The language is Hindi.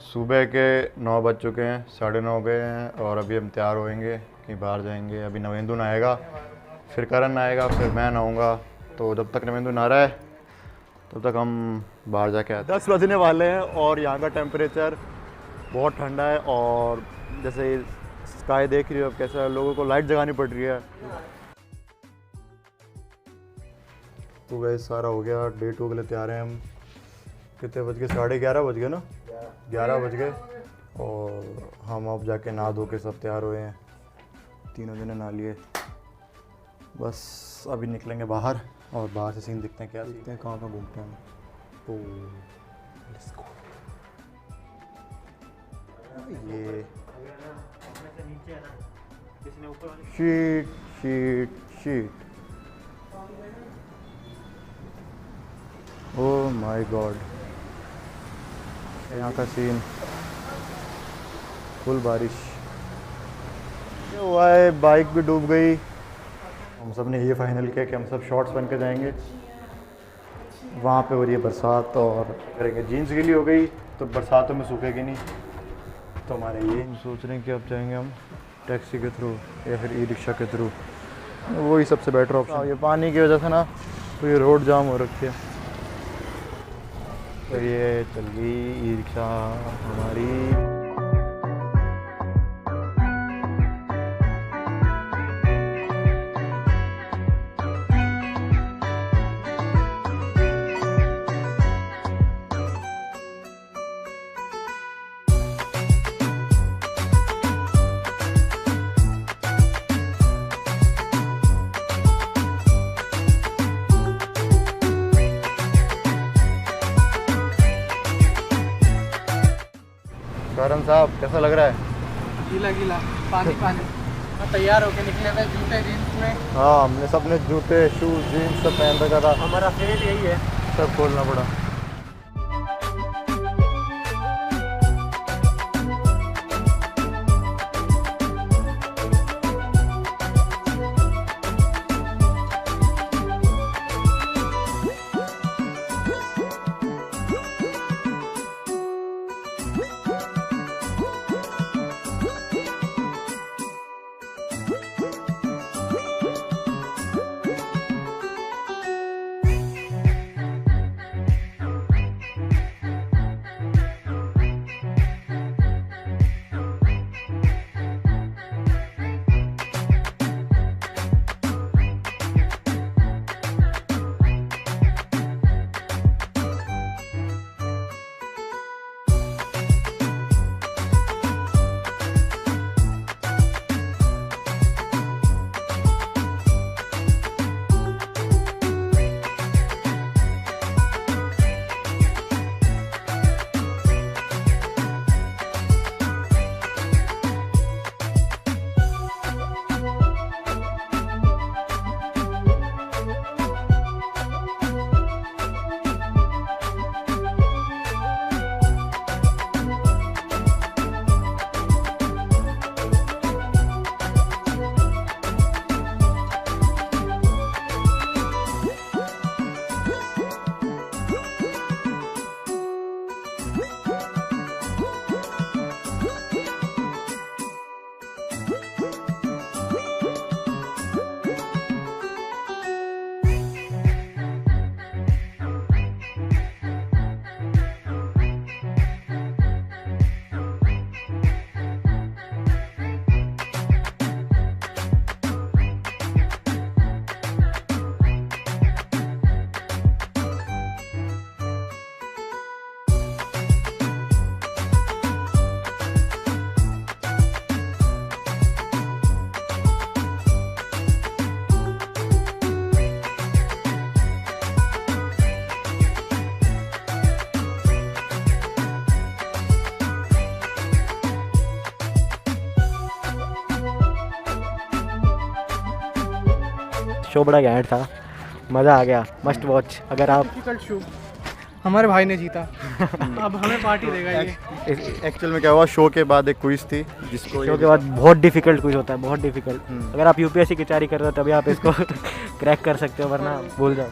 सुबह के 9 बज चुके हैं, 9:30 हो गए हैं और अभी हम तैयार होएंगे कहीं बाहर जाएंगे। अभी नवेंदु नहाएगा, फिर करण नहाएगा, फिर मैं नहाऊंगा। तो जब तक नवेंदु नहा रहा है तब तक हम बाहर जाके आते हैं। 10 बजने वाले हैं और यहाँ का टेम्परेचर बहुत ठंडा है और जैसे स्काई देख रही हो अब कैसा, लोगों को लाइट जगानी पड़ रही है। तो गैस सारा हो गया, डे 2 के लिए तैयार हैं हम। कितने बज गए? 11:30 बज गए ना, 11 बज गए और हम अब जाके नहा धो के सब तैयार हुए हैं। तीनों जने नहा लिए, बस अभी निकलेंगे बाहर और बाहर से सीन दिखते हैं, क्या दिखते हैं, कहाँ कहाँ घूमते हैं। तो लेट्स गो। ये sheet sheet sheet, oh my God, यहाँ का सीन फुल बारिश। ये हुआ है, बाइक भी डूब गई। हम सब ने ये फाइनल किया कि हम सब शॉर्ट्स पहन के जाएंगे। वहाँ पे हो रही है बरसात और करेंगे, जीन्स गीली हो गई तो बरसातों में सूखेगी नहीं। तो हमारे ये हम सोच रहे हैं कि अब जाएंगे हम टैक्सी के थ्रू या फिर ई रिक्शा के थ्रू, वही सबसे बेटर ऑप्शन। ये पानी की वजह से ना तो ये रोड जाम हो रखी है। तो ये चल गई ई रिक्शा हमारी। करण साहब कैसा लग रहा है? गीला गीला, पानी पानी। तैयार होके निकले थे जूते जीन्स में। हाँ, हमने सबने जूते शूज जीन्स सब पहन रखा था। हमारा फेल यही है, सब खोलना पड़ा। शो बड़ा घैंट था, मज़ा आ गया, मस्ट वॉच। अगर आप डिफिकल्ट शो, हमारे भाई ने जीता। अब हमें पार्टी देगा ये। एक्चुअल में क्या हुआ, शो के बाद एक क्विज थी जिसको शो के बाद बहुत डिफिकल्ट कुछ होता है, बहुत डिफिकल्ट। अगर आप यूपीएससी की तैयारी कर रहे हो तभी आप इसको क्रैक कर सकते हो, वरना भूल जाओ।